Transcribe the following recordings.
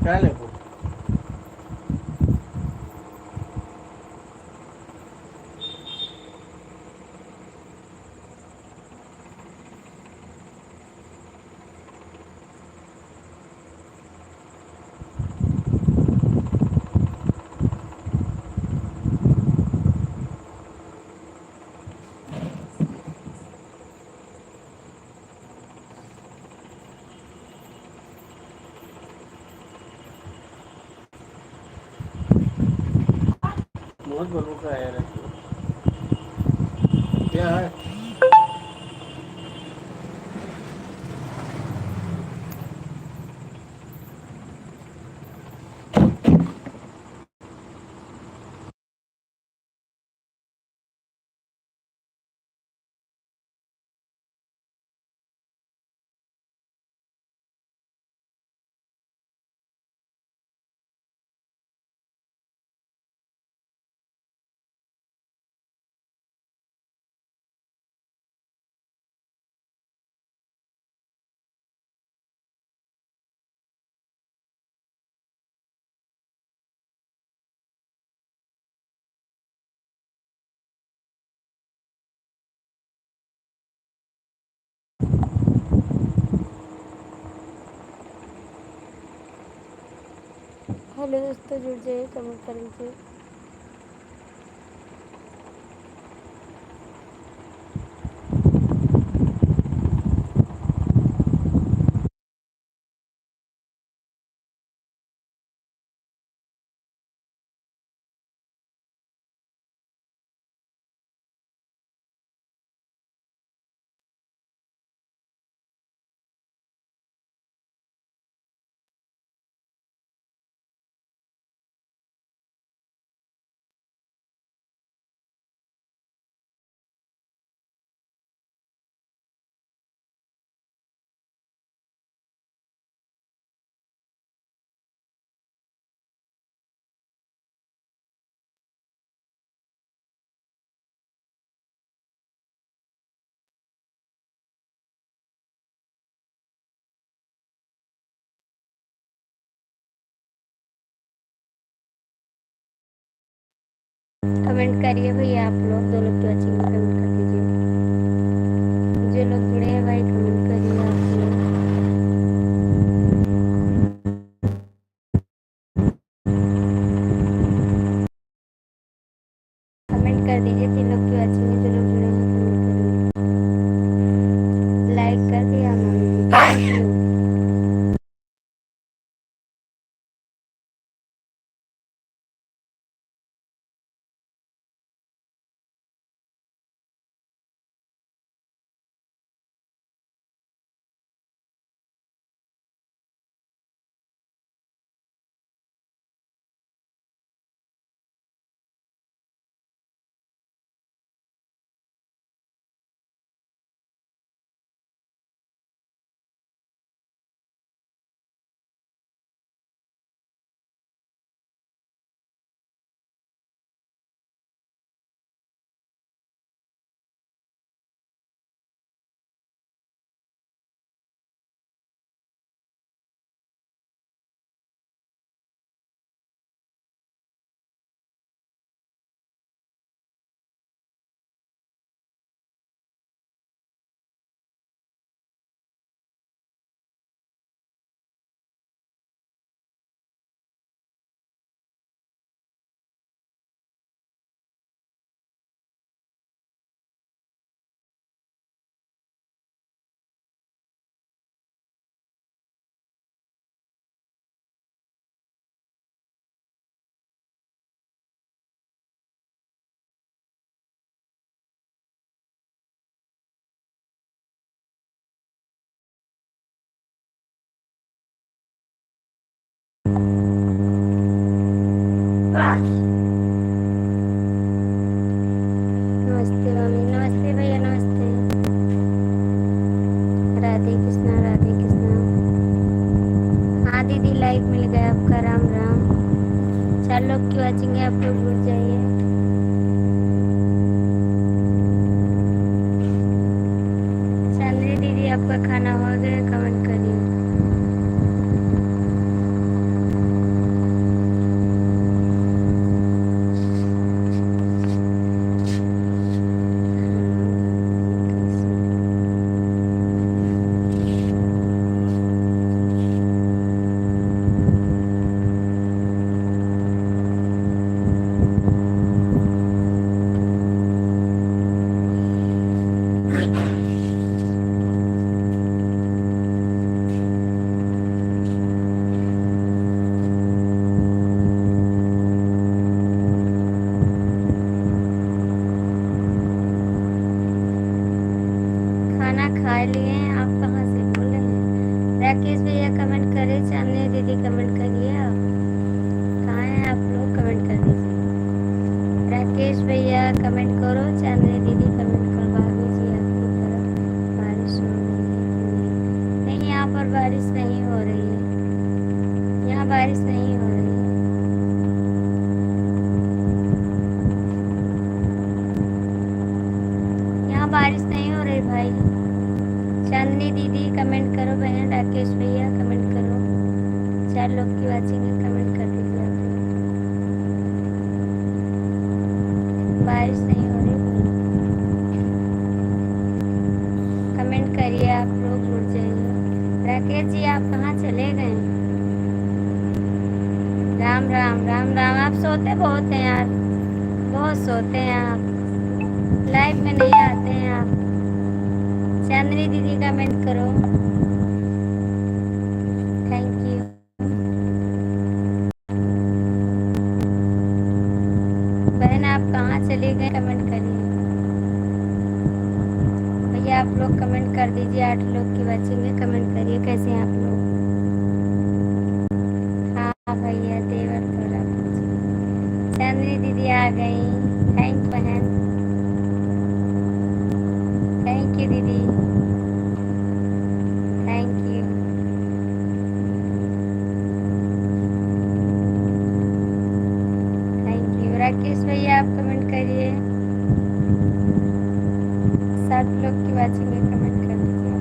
काय लेको बहुत बनू का है यार क्या है हेलो दोस्तों, जुड़ जाइए, कमेंट कर लीजिए। कमेंट करिए भैया, आप लोग 2 लोग तो अच्छी कमेंट कर दीजिए। जो लोग जुड़े हैं भाई, कमेंट करिए आप लोग। कमेंट कर दीजिए, 3 लोग क्यों अच्छी हैं, जो लोग जुड़े हैं कमेंट करिए। लाइक कर दिया मैम, थैंक यू। मोबाइल लिए हैं। आप कहाँ से बोल रहे हैं? राकेश भैया कमेंट करें, चांदनी दीदी कमेंट करिए। आप कहाँ हैं आप लोग? कमेंट कर दीजिए। राकेश भैया कमेंट करो, चांदनी दीदी कमेंट करो। भाभी जी आपकी तरफ बारिश हो रही है कि नहीं? नहीं, यहाँ पर बारिश नहीं हो रही है। यहाँ बारिश नहीं हो रही है। यहाँ बारिश नहीं हो रही भाई। चांदनी दीदी कमेंट करो, बहन राकेश भैया कमेंट करो। 4 लोग की वाचिंग है, कमेंट कर दीजिए आप लोग। बारिश नहीं हो रही भाई, कमेंट करिए आप लोग, जुड़ जाइए। राकेश जी आप कहाँ चले गए? राम राम राम राम। आप सोते बहुत हैं यार, बहुत सोते हैं आप, लाइव में नहीं आते हैं आप। चांदनी दीदी कमेंट करो, थैंक यू। बहन आप कहाँ चले गए? कमेंट करिए भैया, आप लोग कमेंट कर दीजिए। 8 लोग की वाचिंग है, कमेंट करिए कैसे हैं आप लोग। हाँ भैया, देवर थोड़ा चांदनी दीदी आ गई, थैंक बहन, थैंक यू दीदी, thank you. Thank you Rakesh भैया, आप कमेंट करिए। 7 लोग की वाचिंग है, कमेंट कर दीजिए।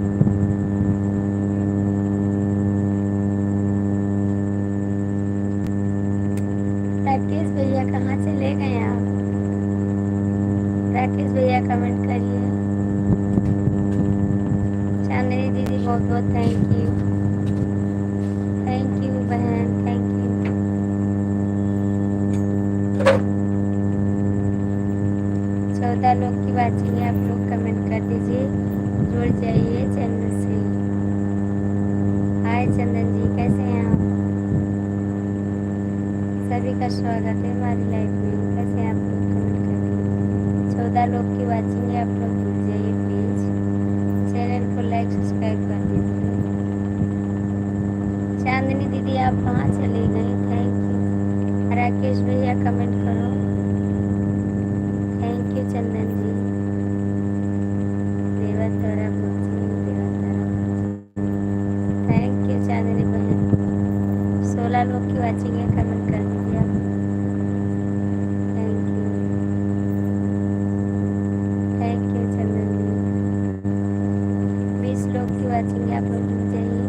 राकेश भैया कहाँ चले गए आप? राकेश भैया कमेंट करिए। चांदनी दीदी बहुत बहुत थैंक यू बहन, थैंक यू। 14 लोग की वाचिंग है, आप लोग कमेंट कर दीजिए, जुड़ जाइए चैनल से। हाय चंदन जी, कैसे हैं आप? सभी का स्वागत है हमारी लाइफ में। कैसे हैं आप लोग? कमेंट करिए। 14 लोग की वाचिंग है, आप लोग जुड़ जाइए प्लीज। चैनल को लाइक सब्सक्राइब कर दीजिए। चांदनी दीदी आप कहाँ चले गए? Thank you. राकेश भैया कमेंट करो, thank you Chandan ji. देवतरा Bhoji, देवतरा thank you चांदनी बहन। 16 लोग की वाचिंग है, कमेंट कर दीजिए आप। थैंक यू चंदन जी। 20 लोग की वाचिंग है, आप लोग जुड़ जाइए।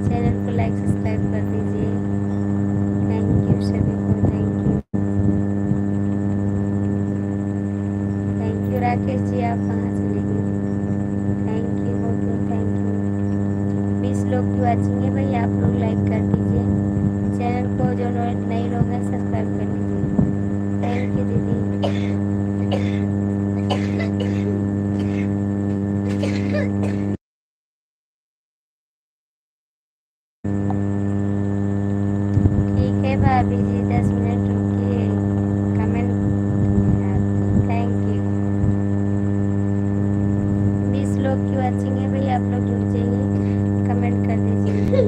चैनल को लाइक सब्सक्राइब कर दीजिए। थैंक यू सभी को, थैंक यू राकेश जी, आप कहाँ चले गए? थैंक यू, बहुत बहुत थैंक यू। 20 लोग की वाचिंग है भाई, आप लोग लाइक कर दीजिए। चैनल को जो नए लोग हैं सब्सक्राइब कर दीजिए। थैंक यू दीदी। ठीक है भाभी जी, 10 मिनट रुकिए, कमेंट। Thank you. 20 लोग की वाचिंग है भाई, आप लोग जुड़ जाइए, कमेंट कर दीजिए।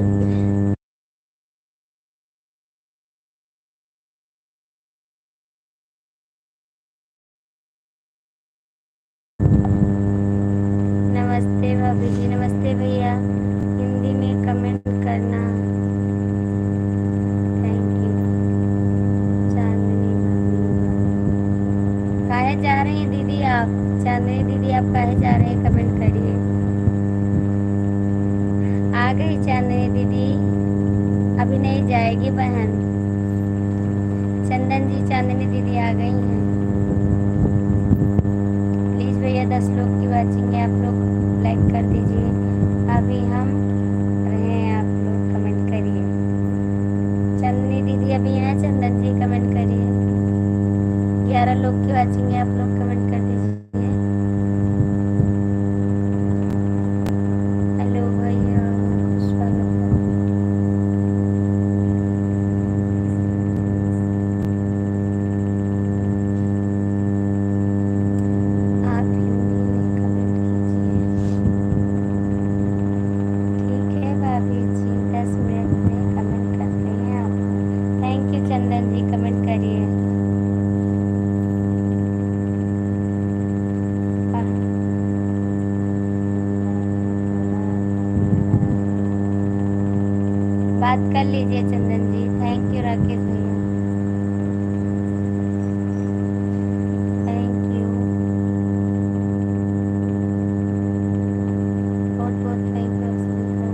नमस्ते भाभी जी, नमस्ते भैया। हिंदी में कमेंट करना, थैंक यू। चांदनी भाभी काहे जा रही हैं दीदी आप? चांदनी दीदी आप काहे जा रहे हैं? कमेंट करिए। आ गई चांदनी दीदी, अभी नहीं जाएगी बहन। चंदन जी, चांदनी दीदी आ गई हैं। प्लीज़ भैया 10 लोग की वाचिंग है, आप लोग लाइक कर दीजिए। अभी हम रहे हैं, आप लोग कमेंट करिए। चांदनी दीदी अभी हैं, चंदन जी कमेंट करिए। 11 लोग की वाचिंग है, आप लोग कमेंट कर दीजिए। हेलो भैया, स्वागत है। आप हिंदी में कमेंट कीजिए। बात कर लीजिए चंदन जी। थैंक यू राकेश भैया, थैंक यू, बहुत बहुत थैंक यू आप सभी का।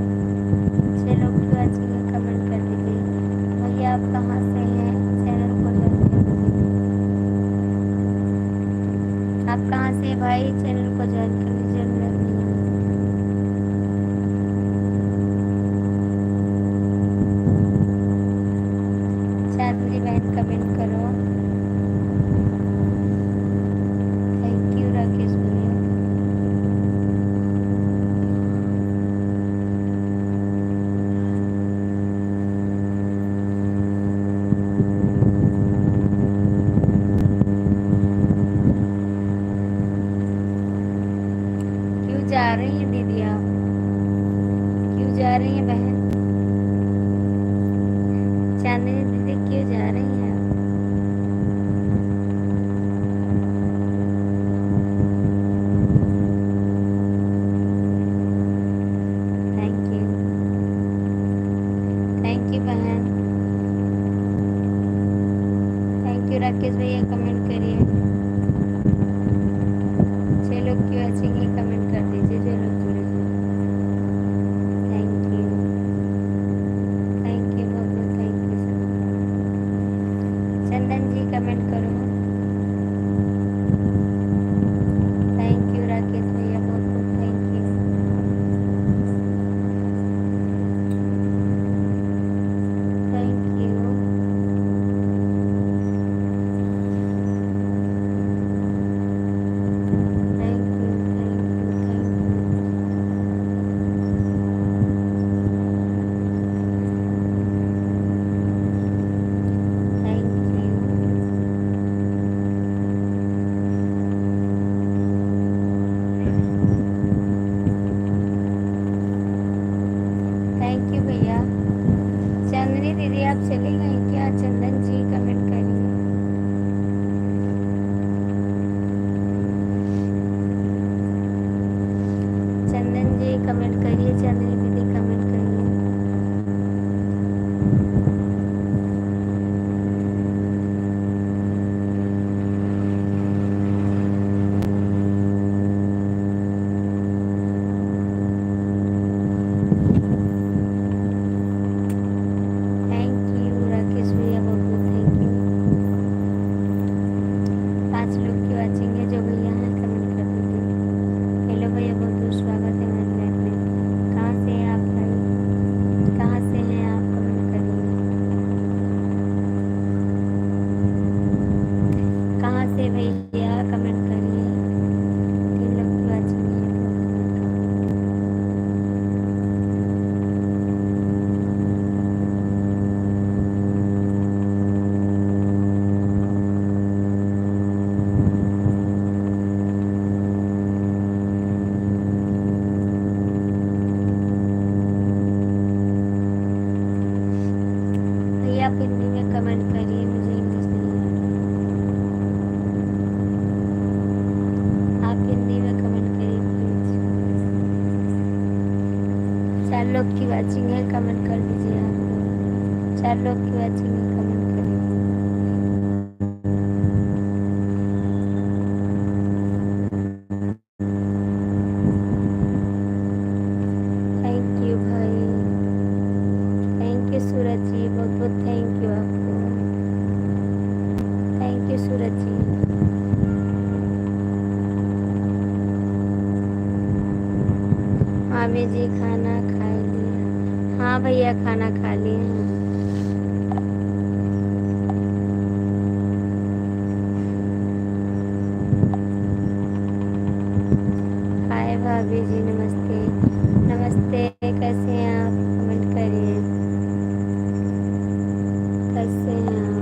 6 लोग क्यों अच्छे हैं कमेंट कर दीजिए। भैया आप कहाँ से हैं, चैनल को ज्वाइन कर दीजिए। आप कहाँ से हैं भाई, चैनल को ज्वाइन कर लीजिए। चांदनी बहन कमेंट करो। थैंक यू राकेश भैया। क्यों जा रही हैं दीदी आप, क्यों जा रही हैं बहन चांदनी दीदी, क्यों जा रही हैं आप? थैंक यू बहन, थैंक यू राकेश भैया। कमेंट करिए। 6 लोग क्यों अच्छे हैं कमेंट कर दीजिए जो लोग जुड़े हैं। थैंक यू, थैंक यू, बहुत बहुत thank you sir. Chandan ji comment करो। थैंक यू राकेश भैया, बहुत बहुत thank you. Thank you, thank you, thank you, thank you, thank you भैया। चांदनी दीदी आप चली गई क्या? चंदन जी कमेंट करिए। चंदन जी कमेंट करिए, चांदनी दीदी कमेंट करिए। थैंक यू राकेश भैया, बहुत बहुत थैंक यू। 5 लोग क्यों बचेंगे जो भैया हैं कमेंट कर दीजिए। हेलो भैया, बहुत बहुत स्वागत है मेरे लाइफ में। कहाँ से हैं आप भाई, कहाँ से हैं आप, कमेंट करिए। कहाँ से भैया कमेंट करिए। 3 लोग क्यों बचेंगे भैया, आप हिंदी में कमेंट करिए, मुझे इंग्लिश नहीं आता। आप हिंदी में कमेंट करिए प्लीज। 4 लोग की वाचिंग है कमेंट कर दीजिए आप लोग। 4 लोग की वाचिंग है कमेंट करिए। थैंक यू भाई, थैंक यू सूरज जी, बहुत बहुत थैंक यू आपको। थैंक यू सूरज जी। मामी जी खाना खा लिया? हाँ भैया खाना खा लिए हैं। हाय भाभी जी, नमस्ते नमस्ते, कैसे हैं आप, कमेंट करिए। कैसे हैं आप?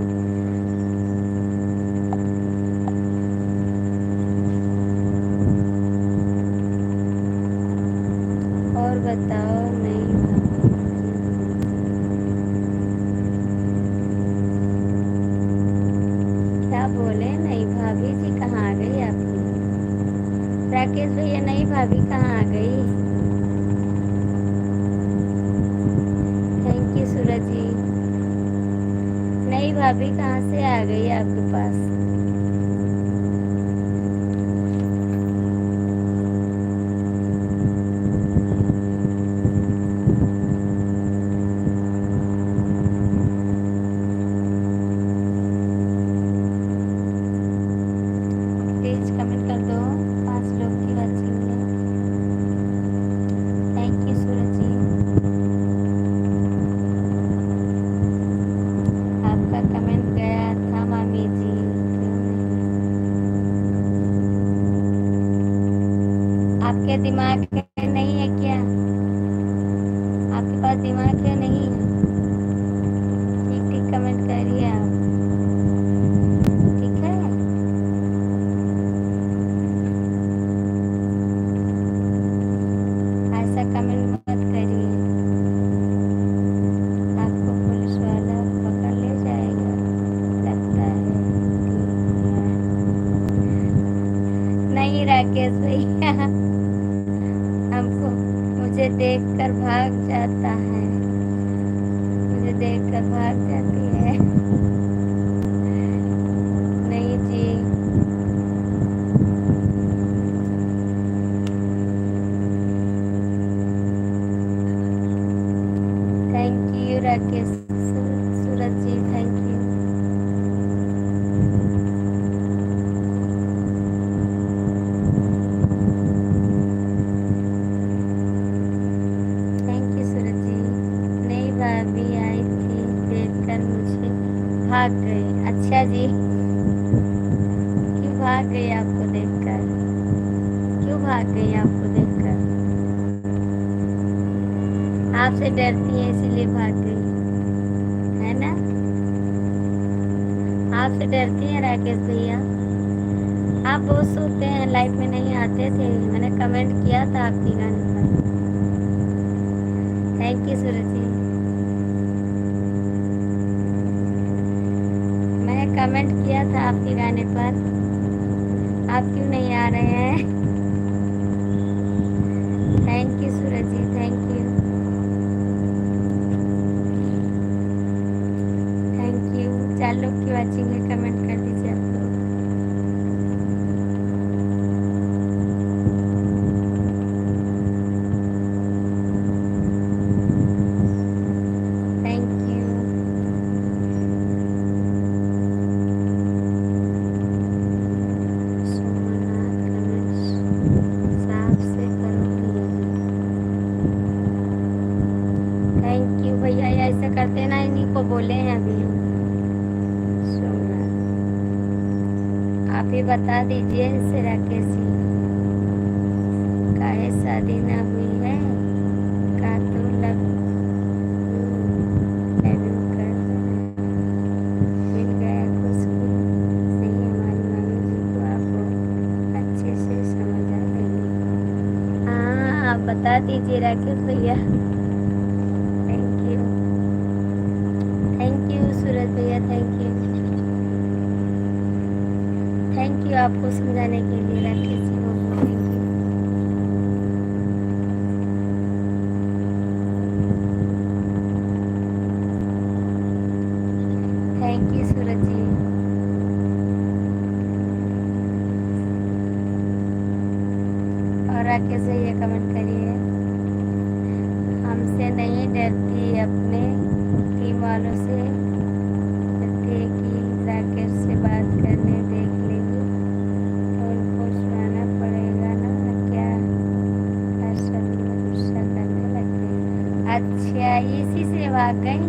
और बताओ। नहीं क्या बोले? नहीं भाभी जी कहाँ आ गई आपकी? राकेश भैया, नहीं भाभी कहाँ आ गई? थैंक यू सूरज भाभी कहाँ से आ गई आपके पास? प्लीज कमेंट कर दो, 5 लोग की वाचिंग है। थैंक यू सूरज जी, आपका कमेंट गया था मामी जी, क्यों नहीं? आपके दिमाग है नहीं है क्या? आपके पास दिमाग है नहीं है? ठीक ठीक कमेंट करिए आप, ठीक है? ऐसा कमेंट मत करिए, आपको पुलिस वाला पकड़ ले जाएगा लगता है। नहीं राकेश भैया, हमको मुझे देखकर भाग जाता है, मुझे देखकर भाग जाती है। नहीं जी, thank you Rakesh Suraj ji, thank you. Thank you Suraj ji. नई भाभी आई थी, देखकर मुझे भाग गए। अच्छा जी, क्यों भाग गई आपको देखकर? क्यों भाग गई आपको देखकर? आपसे डरती है इसीलिए भाग गई, है ना? आपसे डरती है राकेश भैया। आप बहुत सोते हैं, लाइफ में नहीं आते थे, मैंने कमेंट किया था आपके गाने पर। थैंक यू सूरज जी, मैंने कमेंट किया था आपके गाने पर, आप क्यों नहीं आ रहे हैं? Thank you Suraj ji, thank you, thank you. 4 लोग की वाचिंग है, कमेंट कर दीजिए आप लोग। Thank you. सोमनाथ कमेंट्स साफ से करो भैया जी। थैंक यू भैया, ये ऐसा करते ना, इन्हीं को बोले हैं अभी हम। सोमनाथ, आप ही बता दीजिए इनसे राकेश जी, काहे शादी ना हुई है? का तो लव डेब्यू कर मिल गया कुछ भी नहीं, हमारी मम्मी जी को आप अच्छे से समझ आ गई। हाँ, आप बता दीजिए राकेश भैया। थैंक यू, थैंक यू सूरज भैया, थैंक यू, थैंक यू आपको समझाने के लिए राकेश जी, बहुत thank you. Thank you Suraj जी। और राकेश भैया कमेंट करिए, हमसे नहीं डरती, अपने टीम वालों से डरती है कि राकेश से बात करने देख लेगी तो उनको सुनाना पड़ेगा ना क्या? हर शब्द में गुस्सा करने लगते हैं। अच्छा, इसी से भाग गई?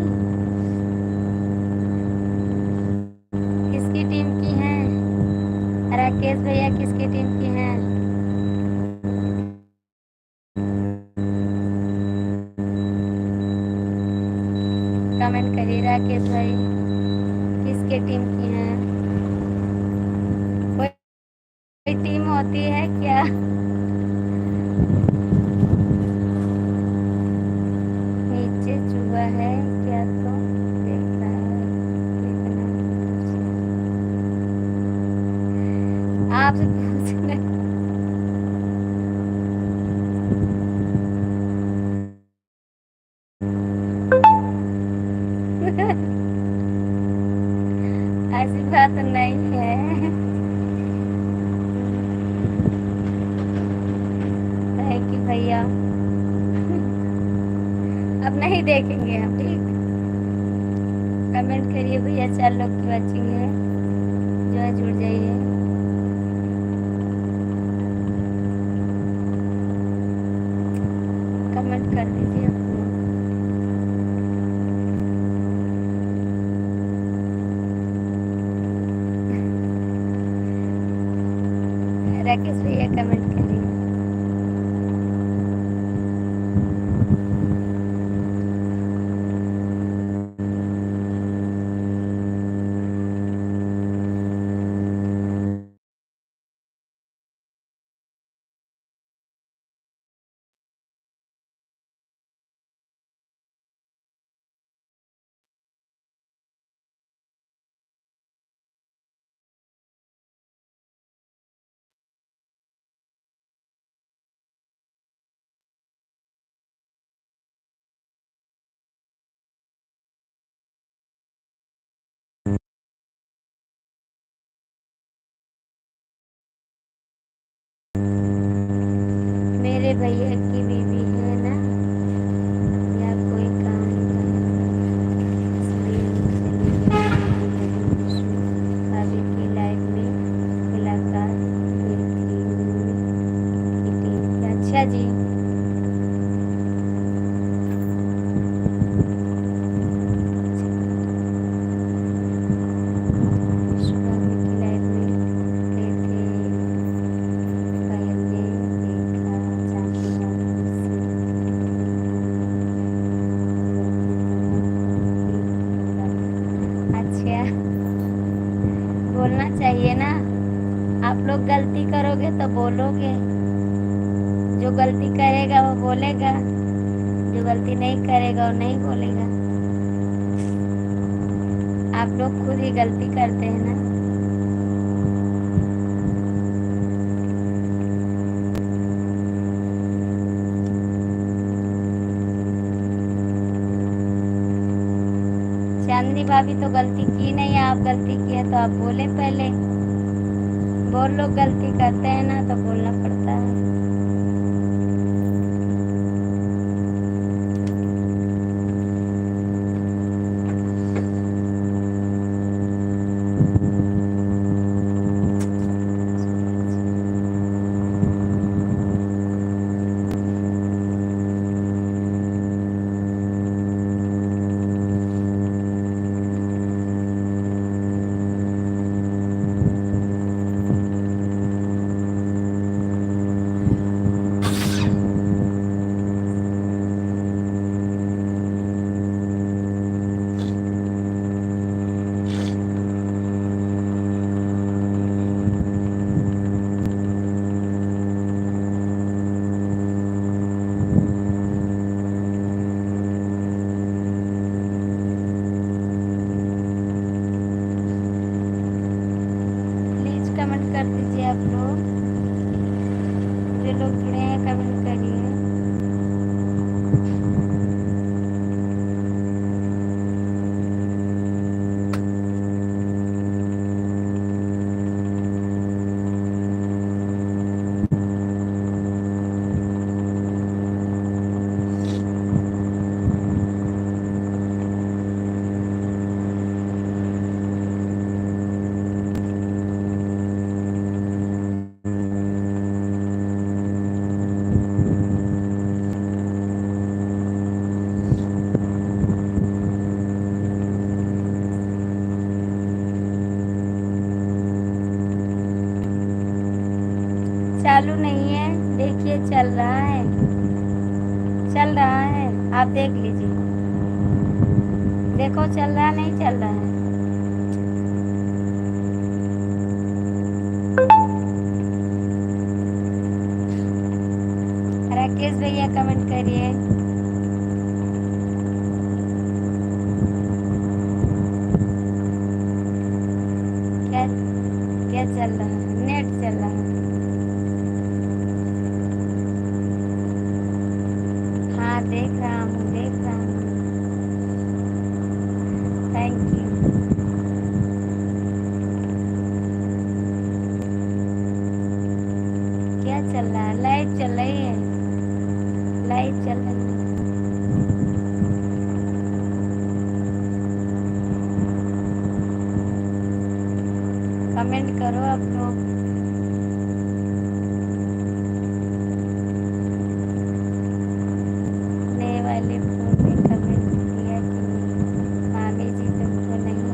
किसकी टीम की हैं राकेश भैया, किसकी टीम की हैं? कमेंट करिए राकेश भाई, किसके टीम की हैं? कोई टीम होती है क्या? नीचे चूहा है क्या तो देख रहा है, देखना आपसे पूछना। अब नहीं देखेंगे हम, ठीक। कमेंट करिए भैया, 4 लोग की वाचिंग है, जो है जुड़ जाइए। कमेंट कर दीजिए आप लोग। राकेश भैया कमेंट करिए। मेरे भैया की बीवी है ना, या कोई काम था, इसलिए चली गई। भाभी की लाइफ में मुलाकात हुई थी की टीम की। अच्छा जी, भाभी की लाइफ में गए थे, पायल ने देखा चांदी वालों से अच्छा, बोलना चाहिए ना। आप लोग गलती करोगे तो बोलोगे, जो गलती करेगा वो बोलेगा, जो गलती नहीं करेगा वो नहीं बोलेगा। आप लोग खुद ही गलती करते हैं ना। चांदनी भाभी तो गलती की नहीं है, आप गलती किए तो आप बोले पहले। बहुत लोग गलती करते हैं ना, तो बोलना पड़ता है। प्लीज कमेंट कर दीजिए आप लोग, जो लोग जुड़े हैं कमेंट करिए। चालू नहीं है, देखिए चल रहा है, चल रहा है, आप देख लीजिए। देखो चल रहा नहीं चल रहा है। राकेश भैया कमेंट करिए। क्या क्या चल रहा है? नेट चल रहा है। हाँ देख रहा हूँ, देख रहा हूँ। Thank you. क्या चल रहा है? लाइट चल रही है, लाइट चल रही है। कमेंट करो आप लोग। नए वाले फोन में कमेंट किया कि नहीं? मामी जी तुमको नहीं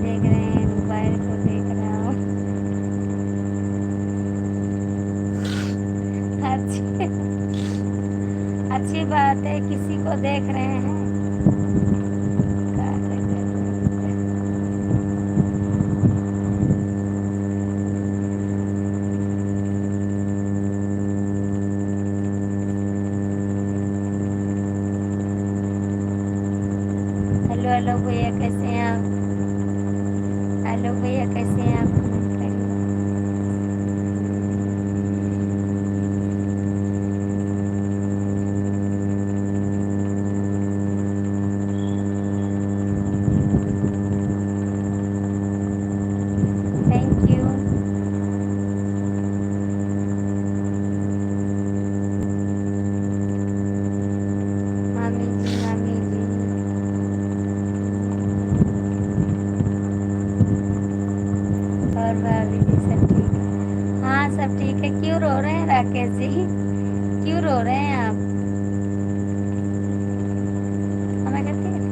देख रहे हैं, मोबाइल को देख रहा हूँ। अच्छी अच्छी बात है, किसी को देख रहे हैं। हेलो हेलो भैया, कैसे हैं आप? हेलो भैया, कैसे हैं आप? कमेंट करिए। Thank you. मामी जी, मामी जी। और भाभी जी सब ठीक है? हाँ सब ठीक है। क्यों रो रहे हैं राकेश जी? क्यों रो रहे हैं आप? हमें कहते हैं?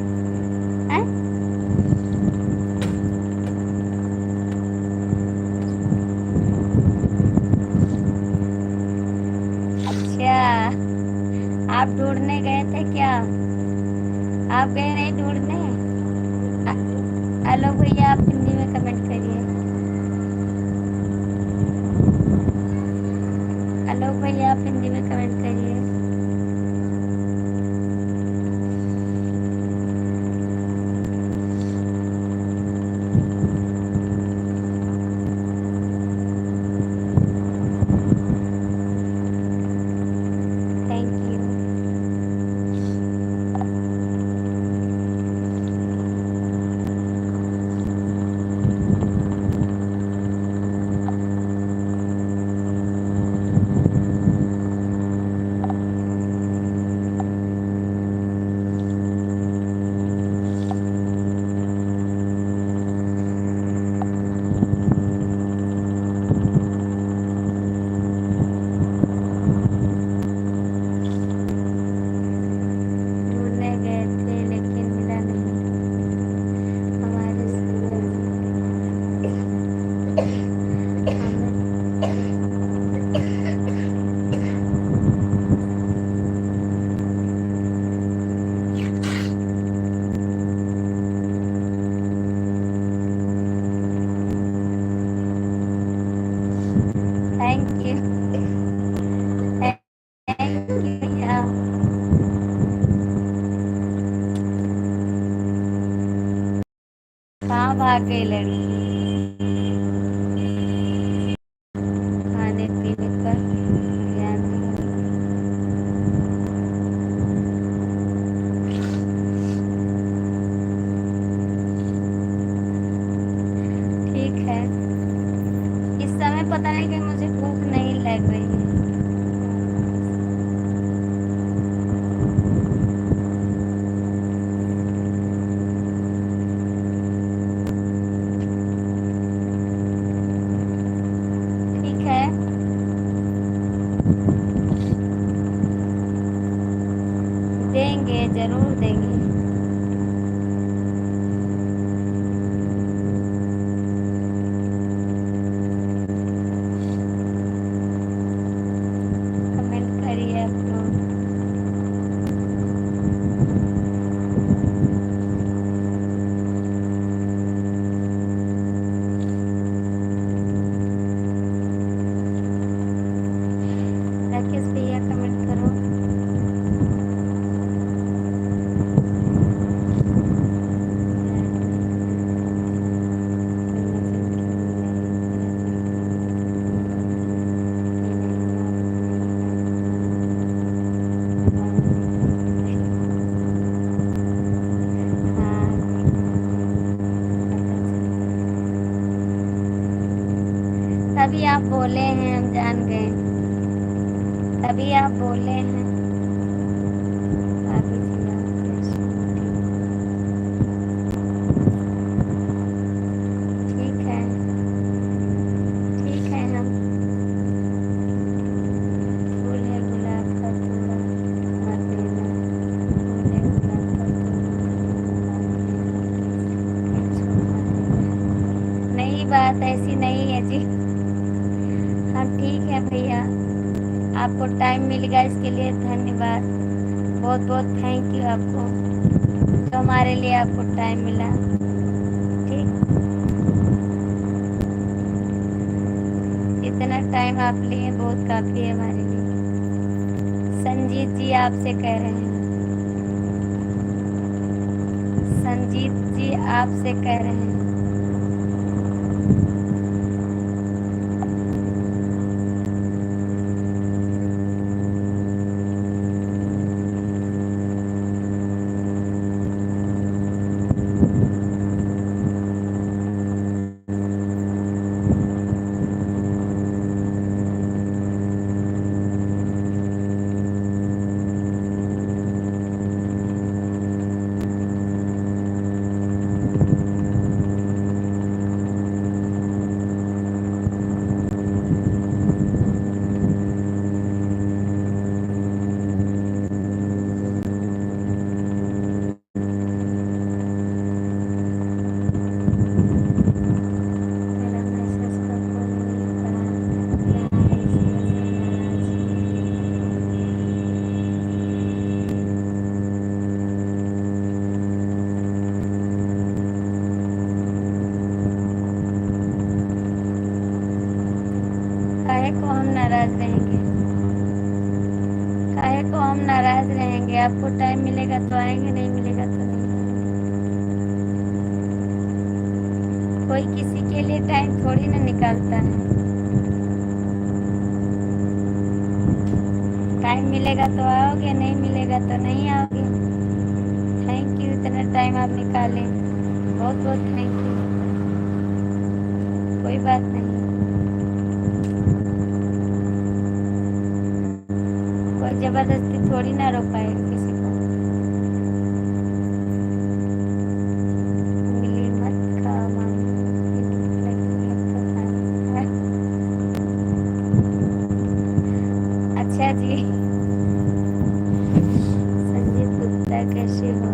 अच्छा, आप ढूंढने गए थे क्या? आप गए नहीं ढूंढने? हेलो भैया, आप हिंदी में कमेंट करिए। हेलो भैया, आप हिंदी में कमेंट करिए। Thank you. ढूंढने गए थे लेकिन मिला नहीं। हमारे थैंक यू। थैंक यू भैया। कहाँ भाग गई लड़की? खाने पीने पर ध्यान दो। ठीक है, इस समय पता नहीं कि मुझे भूख नहीं लग रही है। ठीक है, देंगे, जरूर देंगे। कमेंट करिए आप लोग। राकेश भैया कमेंट करो। तभी आप बोले हैं, हम जान गए। तभी आप बोले हैं। भाभी जी आप कैसे हो? ठीक है। ऐसी नहीं है जी। हम ठीक है भैया, आपको टाइम मिलेगा इसके लिए धन्यवाद, बहुत बहुत थैंक यू आपको, तो हमारे लिए आपको टाइम मिला। ठीक, इतना टाइम आप लिए बहुत काफ़ी है हमारे लिए। संजीत जी आपसे कह रहे हैं, संजीत जी आपसे कह रहे हैं। मेरा मैसेज का कोई नहीं पढ़ा, क्या है काहे को हम नाराज रहेंगे, काहे को हम नाराज रहेंगे। आपको टाइम मिलेगा तो आएंगे, नहीं मिलेगा तो नहीं आएंगे। कोई किसी के लिए टाइम थोड़ी ना निकालता है। टाइम मिलेगा तो आओगे, नहीं मिलेगा तो नहीं आओगे। थैंक यू, इतना टाइम आप निकाले, बहुत बहुत थैंक यू। कोई बात नहीं, कोई जबरदस्ती थोड़ी ना रोक पाएगा किसी को। उंगली मत खा मामू, लगी है तो खाना। अच्छा जी, संजीत गुप्ता कैसे हो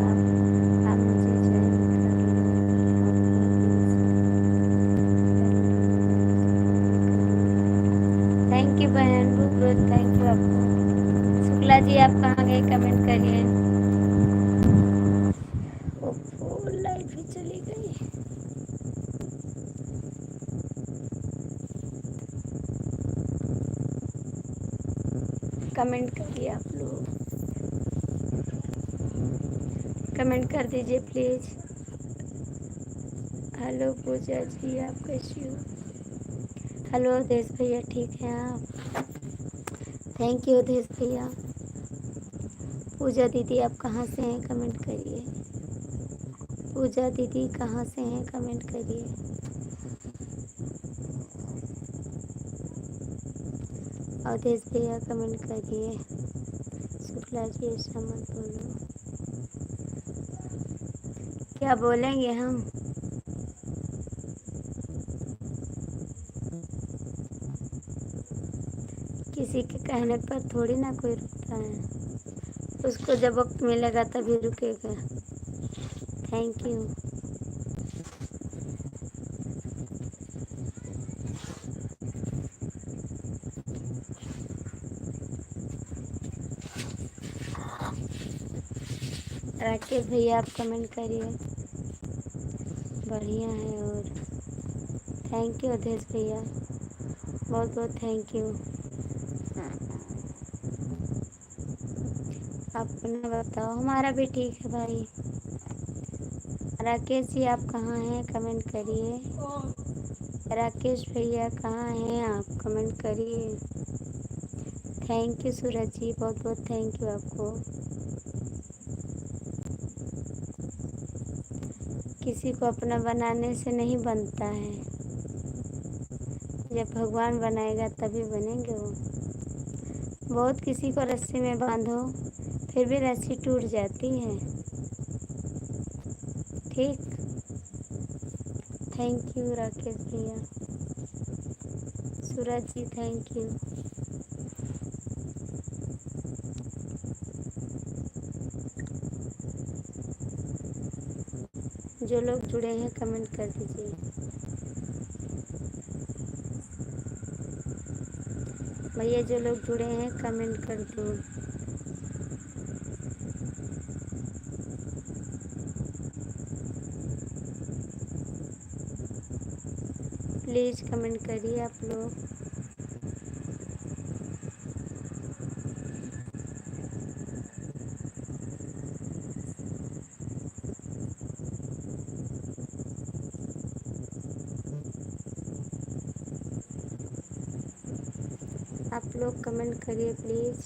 आप मुझे ज्वाइन कर लो, थैंक यू बहन, बहुत बहुत थैंक यू आपको। शुक्ला जी आप कहाँ गए, कमेंट करिए। ओफो, लाइट भी चली गई। कमेंट करिए आप लोग, कमेंट कर दीजिए प्लीज। हेलो पूजा जी आप कैसी हो। हेलो देश भैया, ठीक हैं आप। थैंक यू देश भैया। पूजा दीदी आप कहाँ से हैं, कमेंट करिए। पूजा दीदी कहाँ से हैं, कमेंट करिए। अवधेश भैया कमेंट करिए। शुक्ला जी ऐसा मत बोलो, क्या बोलेंगे हम। किसी के कहने पर थोड़ी ना कोई रुकता है, उसको जब वक्त मिलेगा तभी रुकेगा। Thank you. राकेश भैया आप कमेंट करिए, बढ़िया है। और थैंक यू अवधेश भैया, बहुत बहुत थैंक यू। अपना बताओ, हमारा भी ठीक है भाई। राकेश जी आप कहाँ हैं, कमेंट करिए। राकेश भैया कहाँ हैं आप, कमेंट करिए। थैंक यू सूरज जी, बहुत बहुत थैंक यू आपको। किसी को अपना बनाने से नहीं बनता है, जब भगवान बनाएगा तभी बनेंगे वो। बहुत किसी को रस्सी में बांधो फिर भी रस्सी टूट जाती है। ठीक, थैंक यू राकेश भैया। सूरज जी थैंक यू। जो लोग जुड़े हैं कमेंट कर दीजिए। भैया जो लोग जुड़े हैं कमेंट कर दो। प्लीज़ कमेंट करिए आप लोग। आप लोग कमेंट करिए प्लीज़।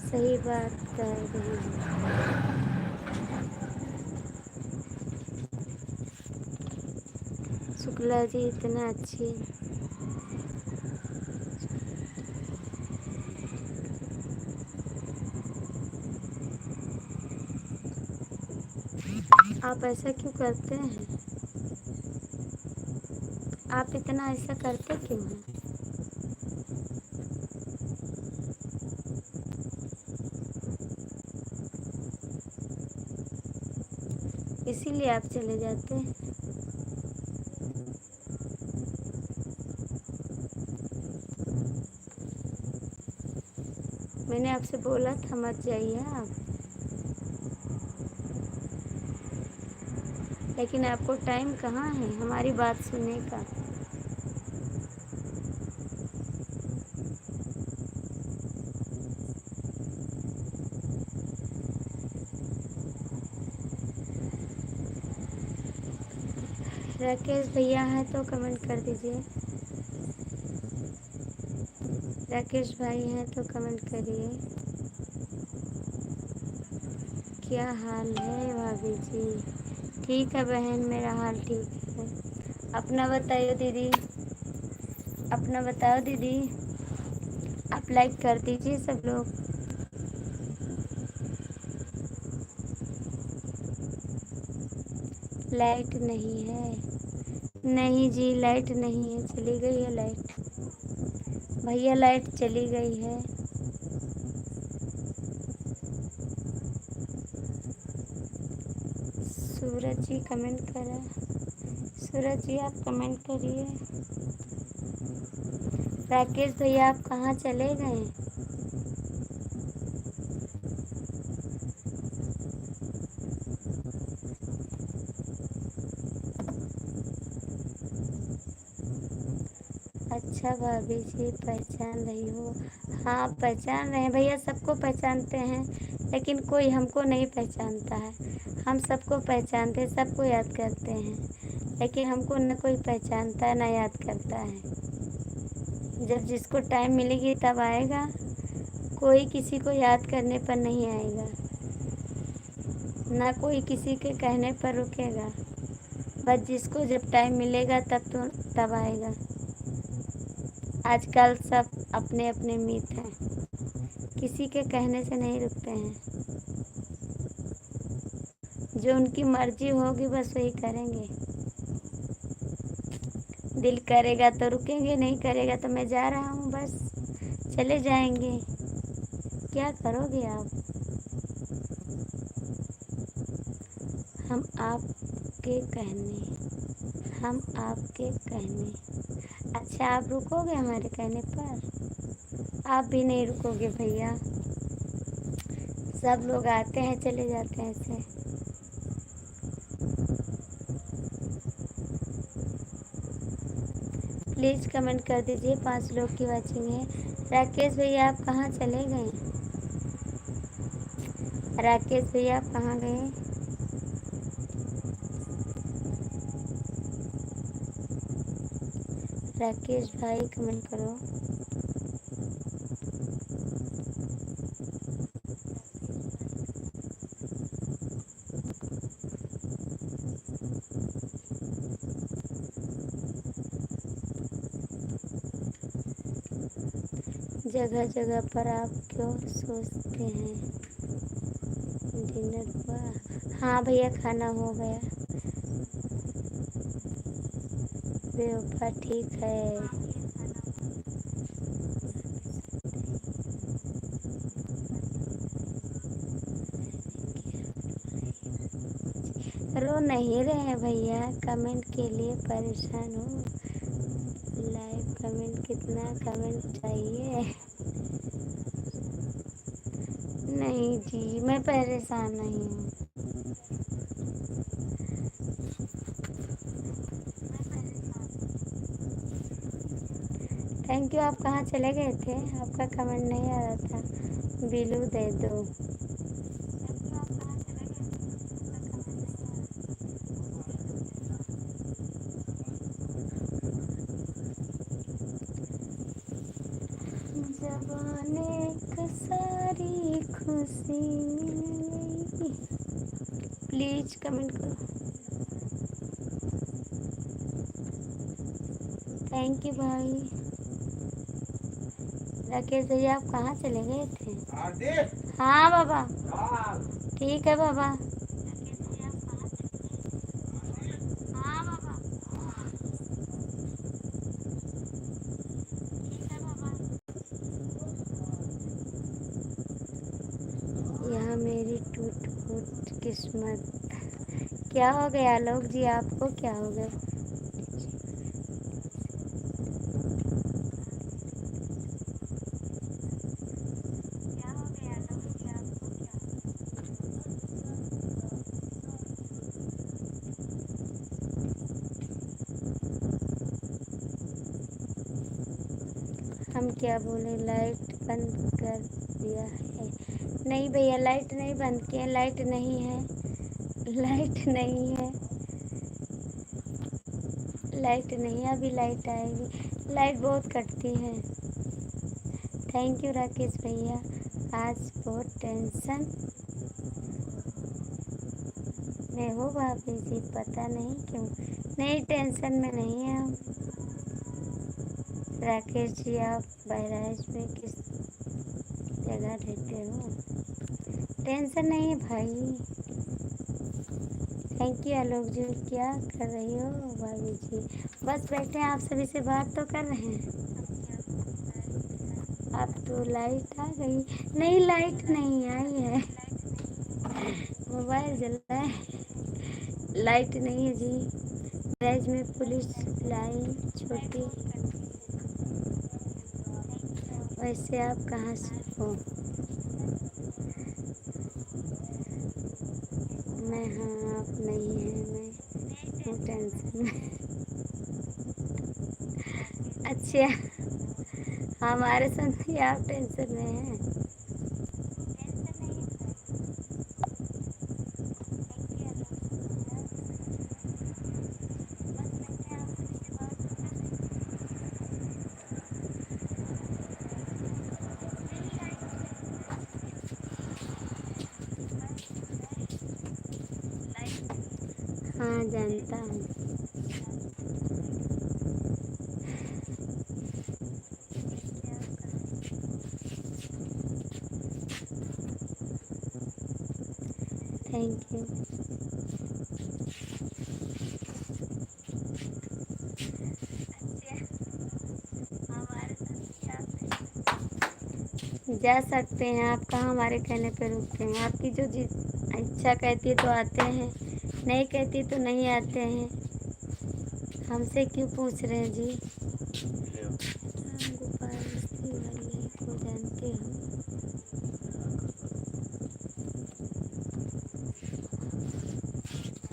सही बात कर रही हूँ। शुक्ला जी इतना अच्छी। आप ऐसा क्यों करते हैं? आप इतना ऐसा करते क्यों हैं? इसीलिए आप चले जाते हैं। मैंने आपसे बोला था मत जाइए आप, लेकिन आपको टाइम कहाँ है हमारी बात सुनने का। राकेश भैया हैं तो कमेंट कर दीजिए। राकेश भाई हैं तो कमेंट करिए। क्या हाल है भाभी जी? ठीक है बहन, मेरा हाल ठीक है। अपना बताइए दीदी, अपना बताओ दीदी। आप लाइक कर दीजिए सब लोग। लाइट नहीं है? नहीं जी लाइट नहीं है, चली गई है लाइट। भैया लाइट चली गई है। सूरज जी कमेंट करा। सूरज जी आप कमेंट करिए। राकेश भैया आप कहाँ चले गए? अच्छा भाभी जी पहचान रही हो? हाँ पहचान रहे हैं भैया, सबको पहचानते हैं, लेकिन कोई हमको नहीं पहचानता है। हम सबको पहचानते हैं, सबको याद करते हैं, लेकिन हमको न कोई पहचानता है न याद करता है। जब जिसको टाइम मिलेगी तब आएगा, कोई किसी को याद करने पर नहीं आएगा, ना कोई किसी के कहने पर रुकेगा। बस जिसको जब टाइम मिलेगा तब आएगा। आजकल सब अपने अपने मित हैं, किसी के कहने से नहीं रुकते हैं। जो उनकी मर्जी होगी बस वही करेंगे। दिल करेगा तो रुकेंगे, नहीं करेगा तो मैं जा रहा हूँ बस, चले जाएंगे। क्या करोगे आप? हम आपके कहने हम आपके कहने। अच्छा आप रुकोगे हमारे कहने पर? आप भी नहीं रुकोगे भैया। सब लोग आते हैं चले जाते हैं ऐसे। प्लीज़ कमेंट कर दीजिए, 5 लोग की वाचिंग है। राकेश भैया आप कहाँ चले गए? राकेश भैया आप कहाँ गए? राकेश भाई कमेंट करो। जगह जगह पर आप क्यों सोचते हैं? डिनर हुआ? हाँ भैया खाना हो गया। बेवफा ठीक है। रो नहीं रहे हैं भैया, कमेंट के लिए परेशान हो। लाइव कमेंट, कितना कमेंट चाहिए? नहीं जी, मैं परेशान नहीं हूँ। Thank you. आप कहाँ चले गए थे? आपका कमेंट नहीं आ रहा था। बिलू दे दो। जबाने एक सारी खुशी मिल गई। प्लीज कमेंट करो। थैंक यू भाई। राकेश भैया, आप कहाँ चले गए थे? हाँ बाबा, ठीक है बाबा। हाँ बाबा, ठीक है बाबा। यहाँ मेरी टूट फूट किस्मत। क्या हो गया आलोक जी, आपको क्या हो गया? क्या हो गया आलोक जी, आपको क्या? हम क्या बोले? लाइट बंद कर दिया है? नहीं भैया, लाइट नहीं बंद किया, लाइट नहीं है। लाइट नहीं है, लाइट नहीं है। अभी लाइट आएगी। लाइट बहुत कटती है। थैंक यू राकेश भैया। आज बहुत टेंशन में हो भाभी जी, पता नहीं क्यों। नहीं, टेंशन में नहीं है हम। राकेश जी, आप बहराइच में किस जगह रहते हो? टेंशन नहीं है भाई। थैंक यू आलोक जी। क्या कर रही हो भाभी जी? बस बैठे हैं, आप सभी से बात तो कर रहे हैं। अब तो लाइट आ गई। नहीं, लाइट नहीं आई है। मोबाइल जल रहा है। लाइट नहीं है जी। बहराइच में पुलिस लाइन छोटी। वैसे आप कहाँ से हो? मैं, हाँ आप नहीं हैं, मैं हूँ टेंशन में। अच्छा, हमारे साथ ही आप टेंशन में हैं। हाँ जानता हूँ। Thank you. जा सकते हैं, आप कहाँ हमारे कहने पे रुकते हैं? आपकी जो इच्छा कहती है तो आते हैं, नहीं कहती तो नहीं आते हैं। हमसे क्यों पूछ रहे हैं जी? हम गोपाल बस्ती वाले को जानते हो?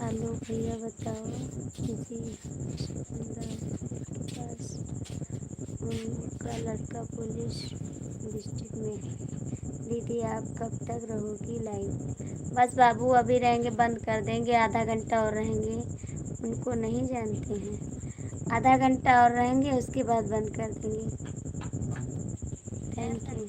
आलू भैया बताओ जी। के पास उनका लड़का पुलिस डिस्ट्रिक्ट में है। दीदी आप कब तक रहोगी लाइव? बस बाबू, अभी रहेंगे, बंद कर देंगे, आधा घंटा और रहेंगे। उनको नहीं जानते हैं। आधा घंटा और रहेंगे, उसके बाद बंद कर देंगे। Thank you.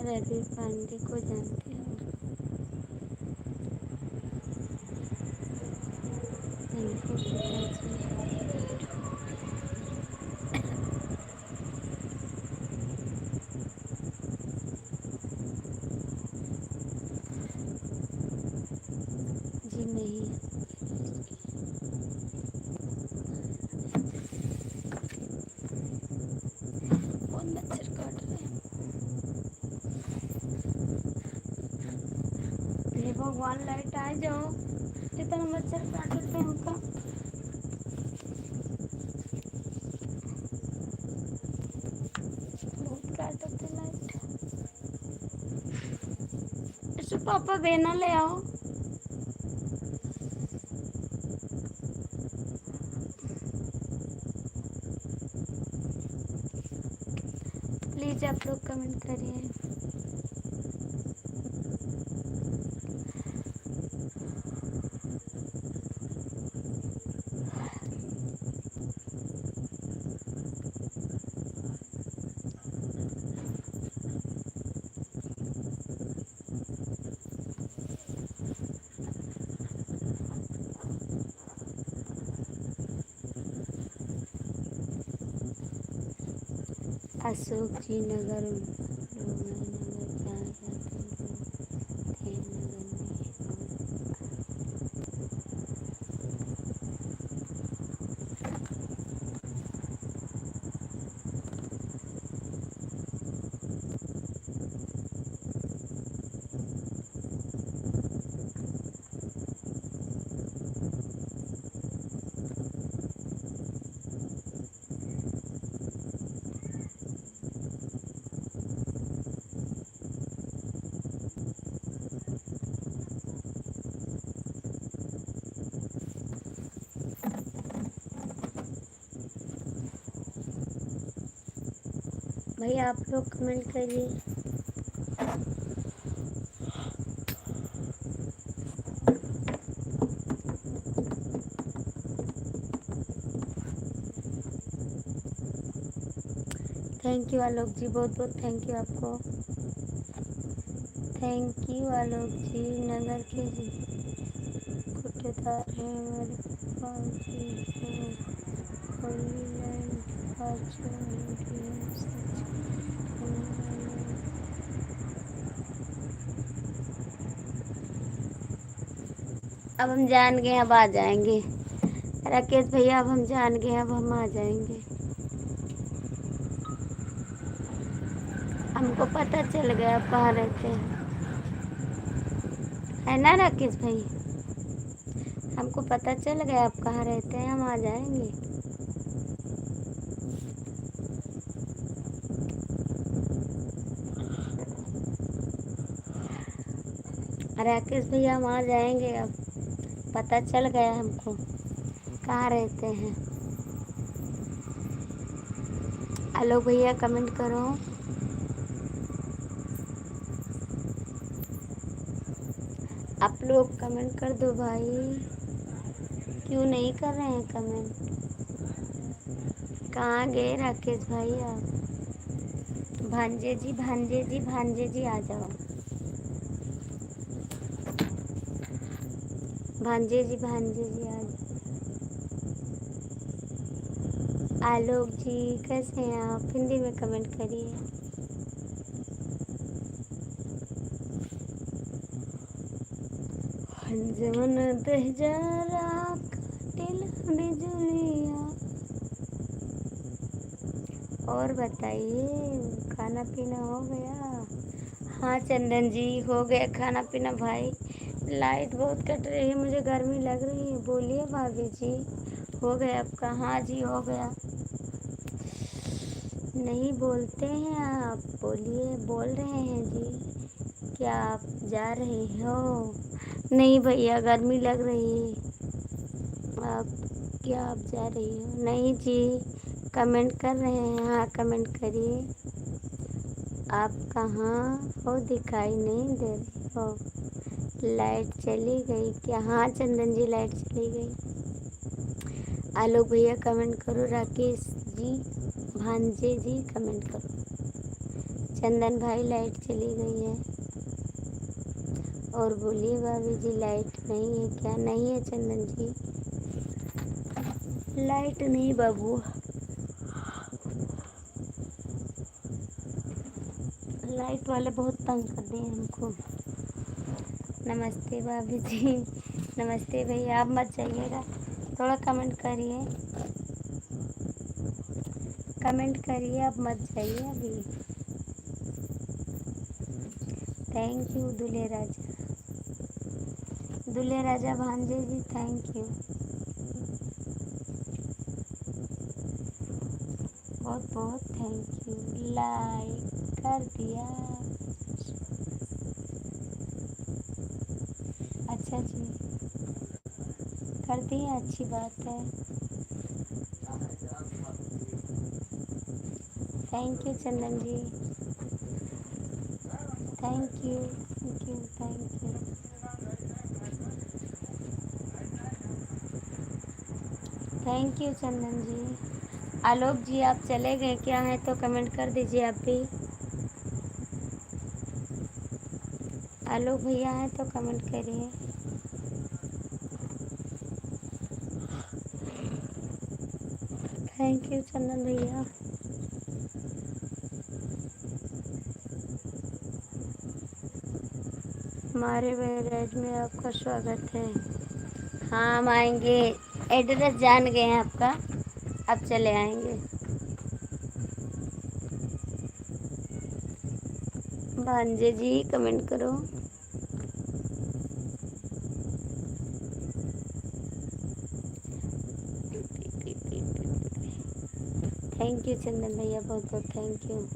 रवि पांडे को जानते हो? भगवान लाइट आ जाओ, कितना मच्छर काटते हैं हमका। बहुत काटते लाइट। इसे पापा बेना ले आओ। प्लीज आप लोग कमेंट करिए। अशोक जी नगर नगर क्या जाते थे नगर में। भैया आप लोग कमेंट करिए। थैंक यू आलोक जी, बहुत बहुत थैंक यू आपको। थैंक यू आलोक जी। नगर के कुटेदार हैं हमारे पापा जी को होली लैंड पाँचों मीडियम सच कहने वाले। अब हम जान गए, अब आ जाएंगे राकेश भैया, अब हम जान गए, अब हम आ जाएंगे। हमको पता चल गया आप कहाँ रहते हैं, है ना राकेश भाई। हमको पता चल गया आप कहाँ रहते हैं, हम आ जाएंगे। राकेश भैया हम आ जाएंगे, अब पता चल गया हमको कहाँ रहते हैं। आलोक भैया कमेंट करो। आप लोग कमेंट कर दो भाई, क्यों नहीं कर रहे हैं कमेंट। कहाँ गए राकेश भाई आप। भांजे जी भांजे जी भांजे जी आ जाओ। भांजे जी भांजे जी आ जाओ। आलोक जी कैसे हैं आप, हिंदी में कमेंट करिए। जवन दहजरा काटिल बिजुलिया। और बताइए खाना पीना हो गया। हाँ चंदन जी हो गया खाना पीना भाई। लाइट बहुत कट रही है, मुझे गर्मी लग रही है। बोलिए भाभी जी हो गया आपका। हाँ जी हो गया। नहीं बोलते हैं आप, बोलिए। बोल रहे हैं जी, क्या आप जा रहे हो। नहीं भैया गर्मी लग रही है। आप क्या आप जा रही हो। नहीं जी कमेंट कर रहे हैं। हाँ कमेंट करिए। आप कहाँ हो, दिखाई नहीं दे रही हो। लाइट चली गई क्या। हाँ चंदन जी लाइट चली गई। आलोक भैया कमेंट करो। राकेश जी भांजे जी कमेंट करो। चंदन भाई लाइट चली गई है। और बोलिए भाभी जी लाइट नहीं है क्या। नहीं है चंदन जी लाइट नहीं बाबू। लाइट वाले बहुत तंग कर दिए हमको। नमस्ते भाभी जी। नमस्ते भैया, आप मत जाइएगा, थोड़ा कमेंट करिए। कमेंट करिए, आप मत जाइए अभी। थैंक यू दूल्हे राजा। दूल्हे राजा भांजे जी थैंक यू, बहुत बहुत थैंक यू। लाइक कर दिया, अच्छा जी कर दिया, अच्छी बात है। Thank you Chandan ji, thank you thank you thank you. Thank you Chandan ji. Alok ji आप चले गए क्या हैं तो कमेंट कर दीजिए आप भी। आलोक भैया हैं तो कमेंट करिए। थैंक यू चंदन भैया। हमारे बैराज में आपका स्वागत है। हाँ हम आएंगे, एड्रेस जान गए हैं आपका, अब चले आएंगे। भांजे जी कमेंट करो। थैंक यू चंदन भैया, बहुत बहुत थैंक यू।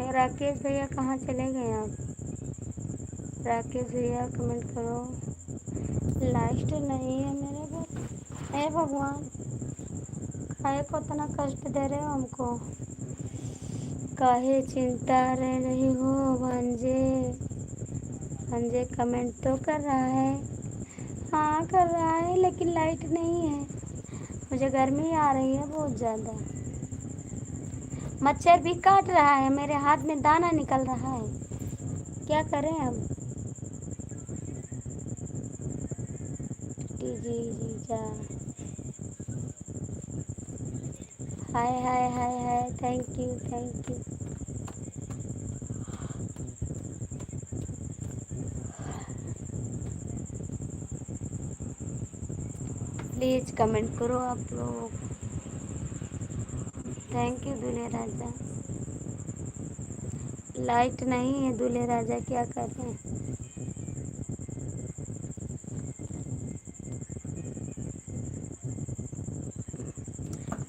राकेश भैया कहाँ चले गए आप? राकेश भैया कमेंट करो। लाइट नहीं है मेरे घर, हे भगवान काहे को इतना कष्ट दे रहे हो हमको, काहे चिंता रह रही हो भांजे? भांजे कमेंट तो कर रहा है, हाँ कर रहा है लेकिन लाइट नहीं है, मुझे गर्मी आ रही है बहुत ज़्यादा। मच्छर भी काट रहा है, मेरे हाथ में दाना निकल रहा है, क्या करें अब? जी जी जा, hi hi hi hi, thank you thank you. Please comment करो आप लोग। थैंक यू दूल्हे राजा। लाइट नहीं है दूल्हे राजा, क्या करें?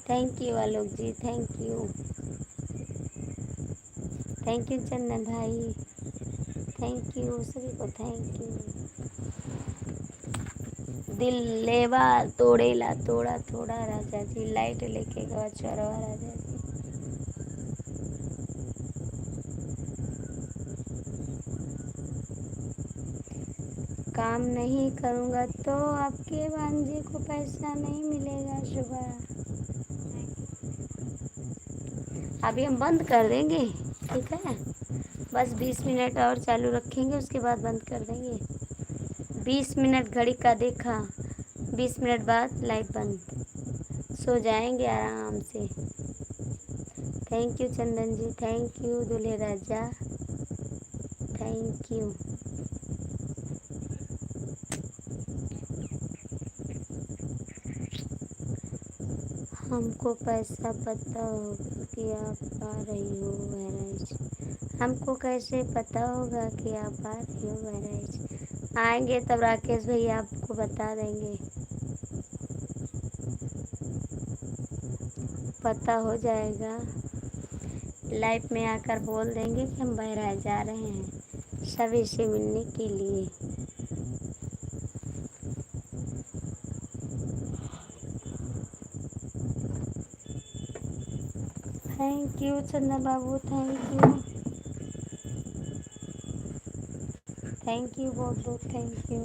Thank you Alok ji, thank you. Thank you Chandan भाई, थैंक यू सभी को, थैंक यू। दिल लेवा तोड़ेला थोड़ा थोड़ा राजा जी, लाइट लेके गवा चोरवा राजा जी। काम नहीं करूँगा तो आपके भांजे को पैसा नहीं मिलेगा सुबह। अभी हम बंद कर देंगे, ठीक है, बस 20 मिनट और चालू रखेंगे, उसके बाद बंद कर देंगे। 20 मिनट घड़ी का देखा, 20 मिनट बाद लाइट बंद, सो जाएंगे आराम से। Thank you Chandan ji, thank you दूल्हे राजा, थैंक यू। हमको पैसा पता होगा कि आप आ रही हो बहराइच, हमको कैसे पता होगा कि आप आ रही हो बहराइच? आएंगे तब राकेश भैया आपको बता देंगे, पता हो जाएगा। लाइव में आकर बोल देंगे कि हम बहराइच जा रहे हैं सभी से मिलने के लिए। थैंक यू चंदा बाबू, थैंक यू, थैंक यू बहुत बहुत thank you,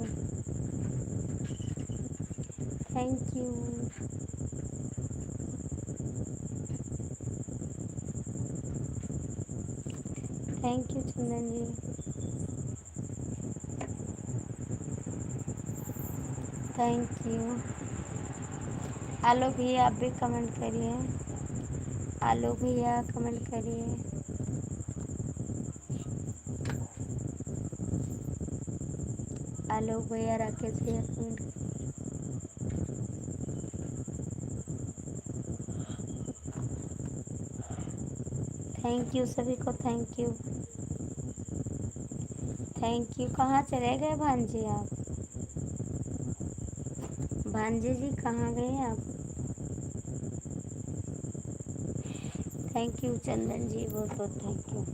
thank you. Thank you Chandan ji, thank you. Alok भैया आप भी कमेंट करिए, आलोक भैया कमेंट करिए। आलोक भैया, राकेश भैया कमेंट। थैंक यू सभी को, थैंक यू। Thank you. कहाँ चले गए भांजे आप? भांजे जी कहाँ गए आप? थैंक यू चंदन जी, बहुत बहुत thank you.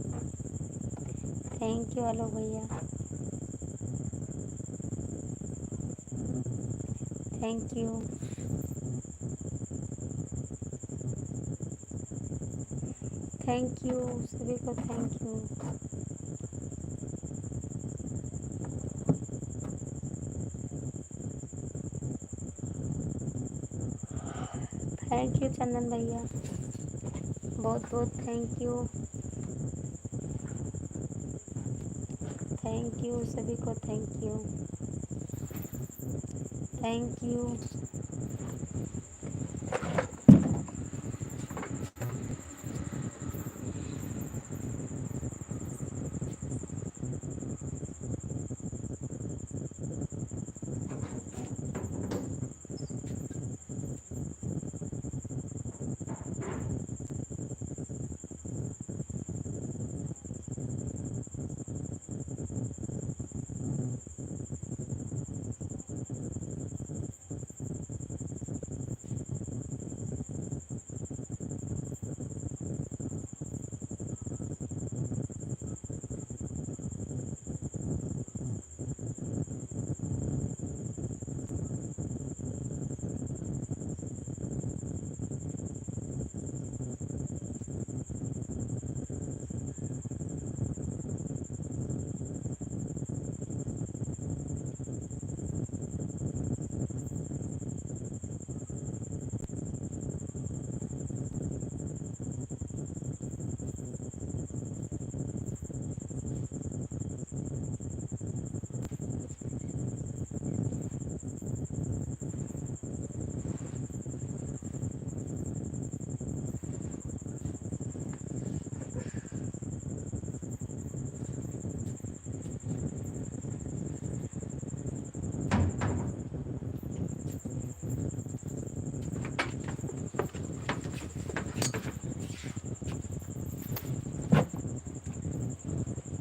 Thank you Alok भैया, थैंक यू। थैंक यू सभी को, थैंक यू। थैंक यू चंदन भैया, बहुत बहुत थैंक यू। थैंक यू सभी को, thank you, thank you.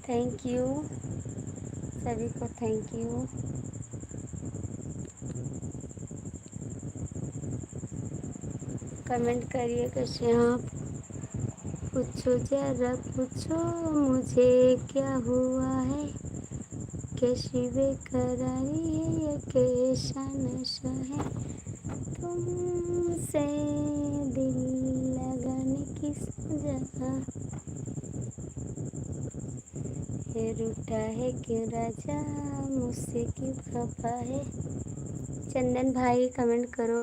Thank you सभी को, थैंक यू। कमेंट करिए कैसे आप। पूछो जरा पूछो मुझे क्या हुआ है, कैसी बेकरारी है, ये कैसा नशा है, तुमसे दिल लगाने की सजा है, रूठा है क्यों राजा, मुझसे क्यों खफा है। चंदन भाई कमेंट करो,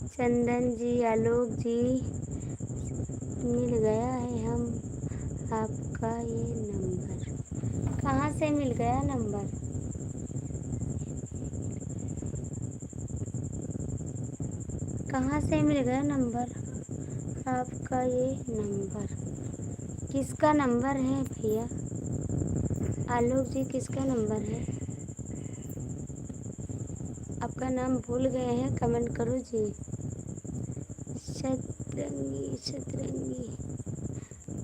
चंदन जी, आलोक जी, मिल गया है हम आपका ये नंबर। कहाँ से मिल गया नंबर? कहाँ से मिल गया नंबर आपका ये नंबर? किसका नंबर है भैया? आलोक जी किसका नंबर है? आपका नाम भूल गए हैं, कमेंट करो जी। सतरंगी सतरंगी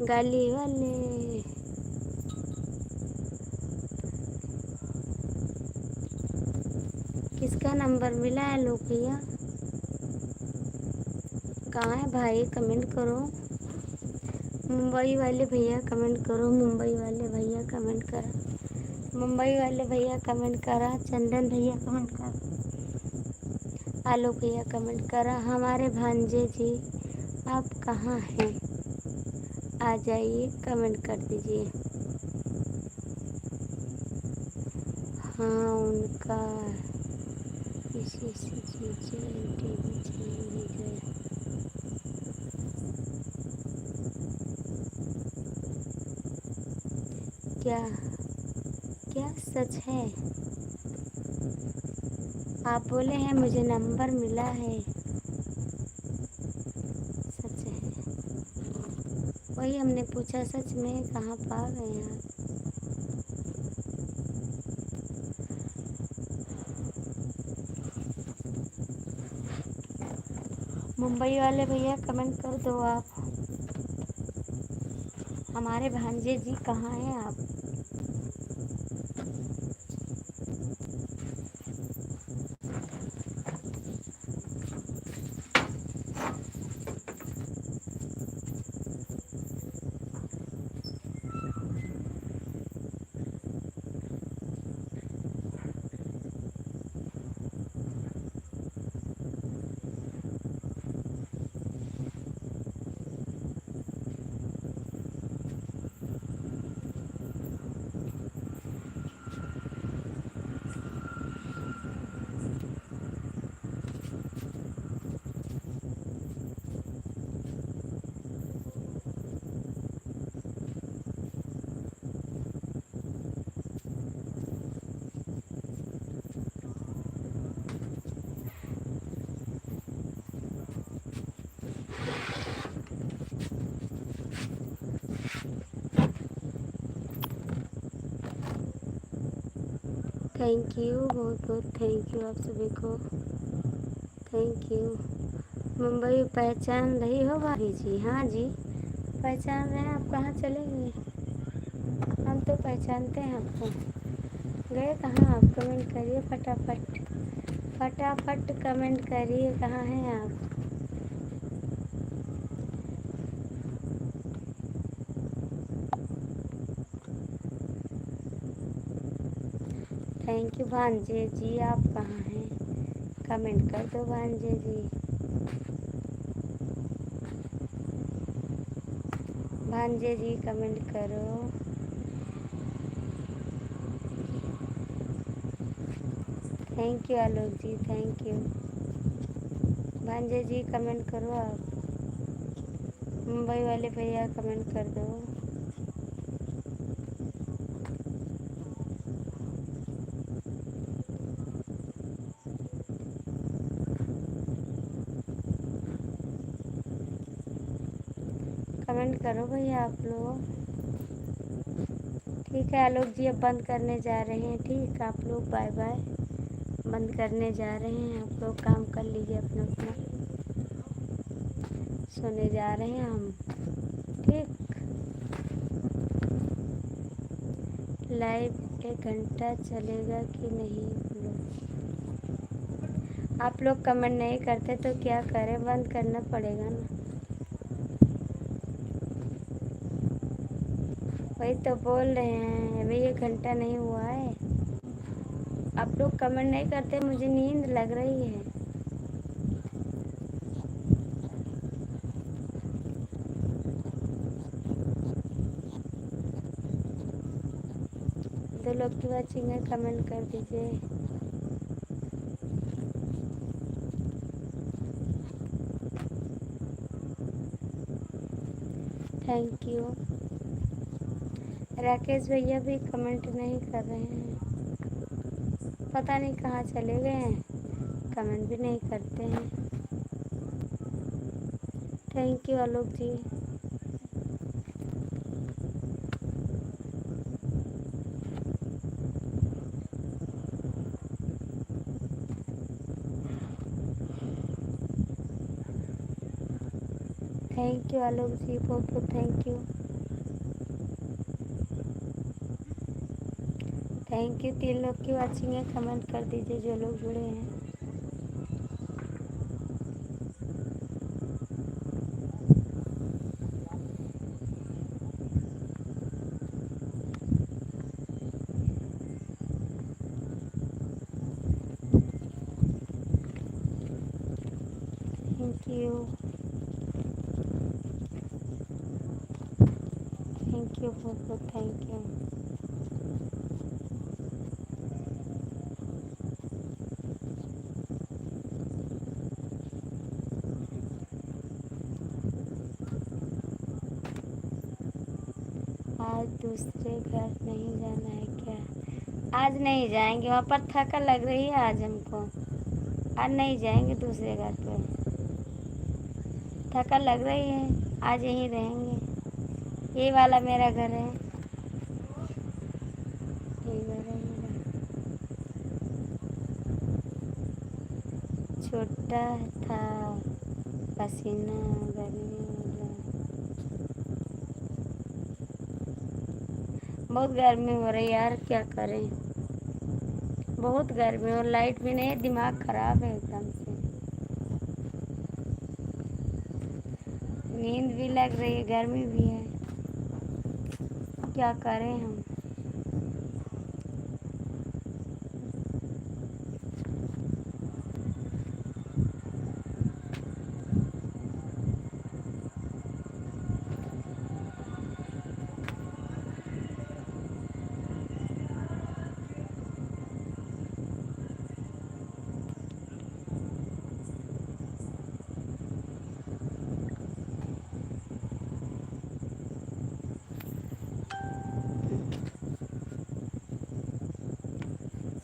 गाली वाले, किसका नंबर मिला है लोग भैया? कहाँ है भाई, कमेंट करो। मुंबई वाले भैया कमेंट करो, मुंबई वाले भैया कमेंट करा, मुंबई वाले भैया कमेंट करा, चंदन भैया कमेंट करा, आलोक भैया कमेंट करा। हमारे भांजे जी आप कहाँ हैं, आ जाइए, कमेंट कर दीजिए। हाँ उनका किसी से चीजें टीवी चली गया। क्या क्या सच है? आप बोले हैं मुझे नंबर मिला है, सच है? वही हमने पूछा, सच में कहाँ पा गए आप? मुंबई वाले भैया कमेंट कर दो आप। हमारे भांजे जी कहाँ हैं आप? थैंक यू, बहुत बहुत थैंक यू आप सभी को, थैंक यू। मुंबई पहचान रही हो भाभी जी? हाँ जी पहचान रहे हैं। आप कहाँ चले गए? हम तो पहचानते हैं आपको। गए कहाँ आप? कमेंट करिए फटाफट, फटाफट कमेंट करिए, कहाँ हैं आप? थैंक यू भांजे जी, आप कहाँ हैं? कमेंट कर दो भांजे जी। भांजे जी कमेंट करो। Thank you Alok ji, thank you. भांजे जी कमेंट करो आप। मुंबई वाले भैया कमेंट कर दो। कमेंट करो भैया आप लोग। ठीक है आलोक जी, अब बंद करने जा रहे हैं। ठीक, आप लोग बाय बाय, बंद करने जा रहे हैं। आप लोग काम कर लीजिए अपना अपना, सोने जा रहे हैं हम। ठीक, लाइव 1 घंटा चलेगा कि नहीं? आप लोग कमेंट नहीं करते तो क्या करें, बंद करना पड़ेगा ना। वही तो बोल रहे हैं, अभी 1 घंटा नहीं हुआ है। आप लोग कमेंट नहीं करते, मुझे नींद लग रही है। दो लोग की वाचिंग है, कमेंट कर दीजिए। Thank you. राकेश भैया भी कमेंट नहीं कर रहे हैं, पता नहीं कहाँ चले गए हैं, कमेंट भी नहीं करते हैं। Thank you Alok ji. Thank you Alok ji, बहुत बहुत थैंक यू। Thank you. 3 लोग की वाचिंग है, कमेंट कर दीजिए जो लोग जुड़े हैं। थैंक यू, थैंक यू, बहुत बहुत थैंक यू। आज दूसरे घर नहीं जाना है क्या? आज नहीं जाएंगे, वहाँ पर थका लग रही है आज हमको। आज नहीं जाएंगे दूसरे घर पे, थका लग रही है। आज यहीं रहेंगे, ये वाला मेरा घर है, ये घर है मेरा। छोटा था पसीना गर्मी वाला। बहुत गर्मी हो रही है यार, क्या करें। बहुत गर्मी और लाइट भी नहीं, दिमाग खराब है एकदम से। नींद भी लग रही है, गर्मी भी है, क्या करें हम।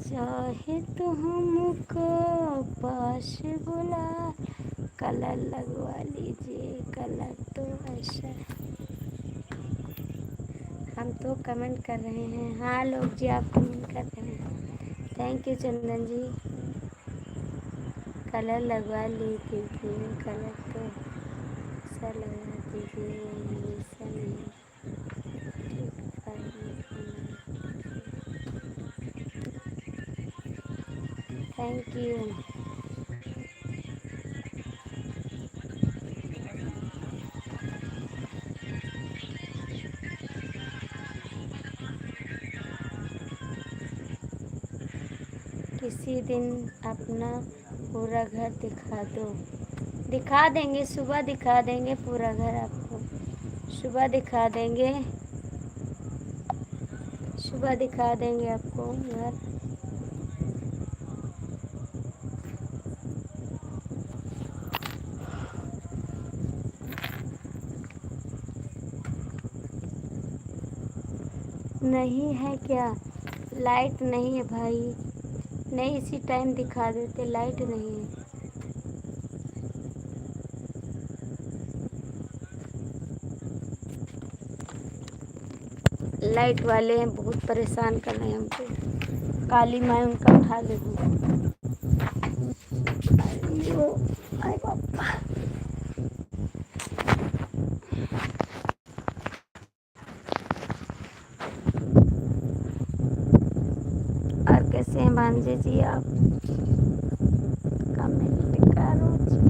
चाहे तो हमको पास बुला, कलर लगवा लीजिए, कलर तो ऐसा। हम तो कमेंट कर रहे हैं। हाँ लोग जी, आप कमेंट कर रहे हैं, thank you Chandan ji. Colour लगवा लीजिए, कलर तो ऐसा लगवा दीजिए, ऐसा नहीं। Thank you. किसी दिन अपना पूरा घर दिखा दो। दिखा देंगे, सुबह दिखा देंगे पूरा घर आपको, सुबह दिखा देंगे, सुबह दिखा देंगे आपको घर। नहीं है क्या? लाइट नहीं है भाई, नहीं इसी टाइम दिखा देते, लाइट नहीं है। लाइट वाले हैं, बहुत परेशान कर रहे हैं हमको। काली माँ उनका उठा ले। अरे बाबा, और कैसे हैं भांजे जी आप? कमेंट करो जी,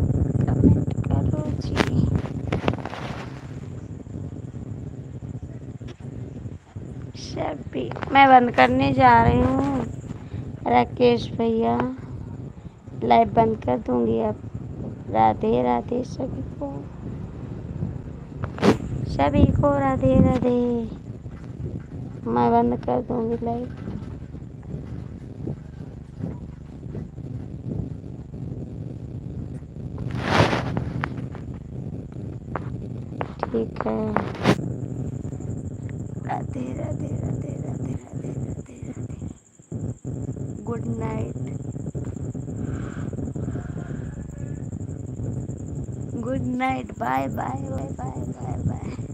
कमेंट करो जी। सभी मैं बंद करने जा रही हूँ राकेश भैया, लाइव बंद कर दूंगी अब। राधे राधे सभी को, सभी को राधे राधे। मैं बंद कर दूंगी लाइव। ठीक है, Radhe Radhe Radhe Radhe Radhe Radhe Radhe. Good night, good night, bye bye bye bye bye bye.